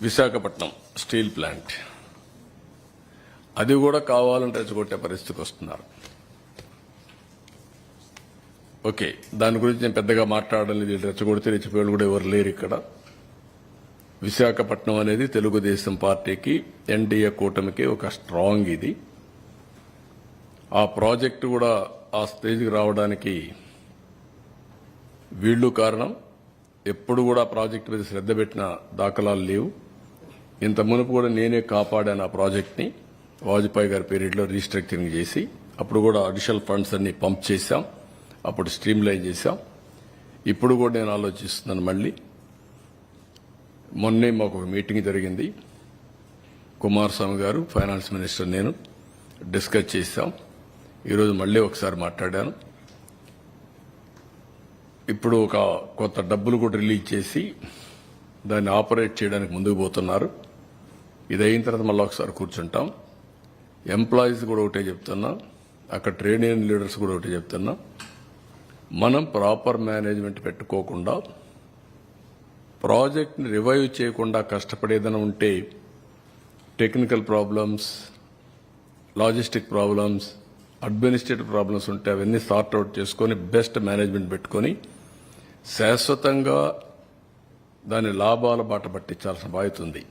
Visakhapatnam steel plant అది కూడా కావాలని రెచ్చగొట్టే పరిస్థితికి వస్తున్నారు. ఓకే, దాని గురించి నేను పెద్దగా మాట్లాడడం లేదు. రెచ్చగొడితే రెచ్చిపోయాడు కూడా ఎవరు లేరు ఇక్కడ. విశాఖపట్నం అనేది తెలుగుదేశం పార్టీకి, ఎన్డీఏ కూటమికి ఒక స్ట్రాంగ్ ఇది. ఆ ప్రాజెక్టు కూడా ఆ స్టేజ్కి రావడానికి వీళ్లు కారణం. ఎప్పుడు కూడా ప్రాజెక్టు మీద శ్రద్ధ పెట్టిన దాఖలాలు లేవు. ఇంత మునుపు కూడా నేనే కాపాడాను ఆ ప్రాజెక్ట్ని. వాజ్పేయి గారి పీరియడ్లో రీస్ట్రక్చరింగ్ చేసి అప్పుడు కూడా అడిషనల్ ఫండ్స్ అన్ని పంప్ చేశాం, అప్పుడు స్ట్రీమ్ లైన్ చేశాం. ఇప్పుడు కూడా నేను ఆలోచిస్తున్నాను. మళ్ళీ మొన్నే మాకు ఒక మీటింగ్ జరిగింది. కుమారస్వామి గారు, ఫైనాన్స్ మినిస్టర్, నేను డిస్కస్ చేశాం. ఈరోజు మళ్ళీ ఒకసారి మాట్లాడాను. ఇప్పుడు ఒక కొత్త డబ్బులు కూడా రిలీజ్ చేసి దాన్ని ఆపరేట్ చేయడానికి ముందుకు పోతున్నారు. ఇది అయిన తర్వాత మళ్ళీ ఒకసారి కూర్చుంటాం. ఎంప్లాయీస్ కూడా ఒకటే చెప్తున్నా, అక్కడ ట్రేడ్ యూనియన్ లీడర్స్ కూడా ఒకటే చెప్తున్నా, మనం ప్రాపర్ మేనేజ్మెంట్ పెట్టుకోకుండా ప్రాజెక్ట్ని రివైవ్ చేయకుండా కష్టపడేదైనా ఉంటే technical problems, logistic problems, administrative problems ఉంటే అవన్నీ సార్ట్అవుట్ చేసుకొని బెస్ట్ మేనేజ్మెంట్ పెట్టుకొని శాశ్వతంగా దాని లాభాల బాట పట్టించాల్సిన బాధ్యత ఉంది.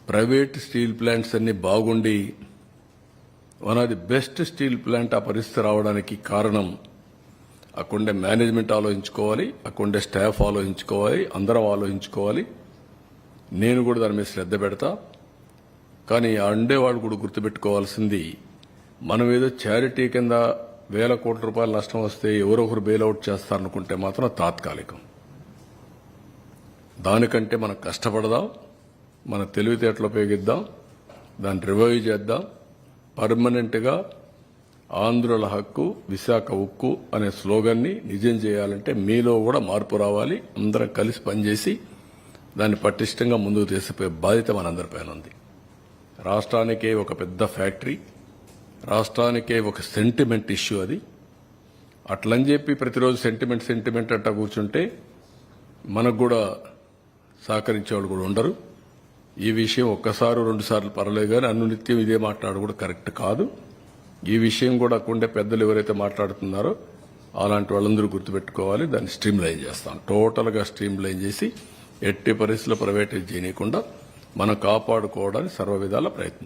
ప్రైవేట్ స్టీల్ ప్లాంట్స్ అన్ని బాగుండి one of the best steel plant ఆ పరిస్థితి రావడానికి కారణం అక్కడుండే మేనేజ్మెంట్ ఆలోచించుకోవాలి, అక్కడుండే స్టాఫ్ ఆలోచించుకోవాలి, అందరం ఆలోచించుకోవాలి. నేను కూడా దాని మీద శ్రద్ధ పెడతా. కానీ ఉండేవాళ్ళు కూడా గుర్తుపెట్టుకోవాల్సింది, మనం ఏదో చారిటీ కింద 1,000 కోట్ల రూపాయల నష్టం వస్తే ఎవరో ఒకరు బెయిల్అవుట్ చేస్తారనుకుంటే మాత్రం తాత్కాలికం. దానికంటే మనం కష్టపడదాం, మన తెలివితేటలు ఉపయోగిద్దాం, దాన్ని రివైవ్ చేద్దాం. పర్మనెంట్గా ఆంధ్రుల హక్కు, విశాఖ ఉక్కు అనే స్లోగన్ని నిజం చేయాలంటే మీలో కూడా మార్పు రావాలి. అందరం కలిసి పనిచేసి దాన్ని పటిష్టంగా ముందుకు తీసుకుపోయే బాధ్యత మనందరిపైన ఉంది. రాష్ట్రానికే ఒక పెద్ద ఫ్యాక్టరీ, రాష్ట్రానికే ఒక సెంటిమెంట్ ఇష్యూ అది. అట్లని చెప్పి ప్రతిరోజు సెంటిమెంట్ అట్టా కూర్చుంటే మనకు కూడా సహకరించేవాళ్ళు కూడా ఉండరు. ఈ విషయం ఒక్కసారి 2 సార్లు పర్లేదు, కానీ అనునిత్యం ఇదే మాట్లాడడం కూడా కరెక్ట్ కాదు. ఈ విషయం కూడా అక్కడుండే పెద్దలు ఎవరైతే మాట్లాడుతున్నారో అలాంటి వాళ్ళందరూ గుర్తుపెట్టుకోవాలి. దాన్ని స్ట్రీమ్ లైన్ చేస్తాం, టోటల్గా స్ట్రీమ్ లైన్ చేసి ఎట్టి పరిస్థితుల్లో ప్రైవేటైజ్ చేయకుండా మనం కాపాడుకోవడానికి సర్వ విధాల ప్రయత్నం.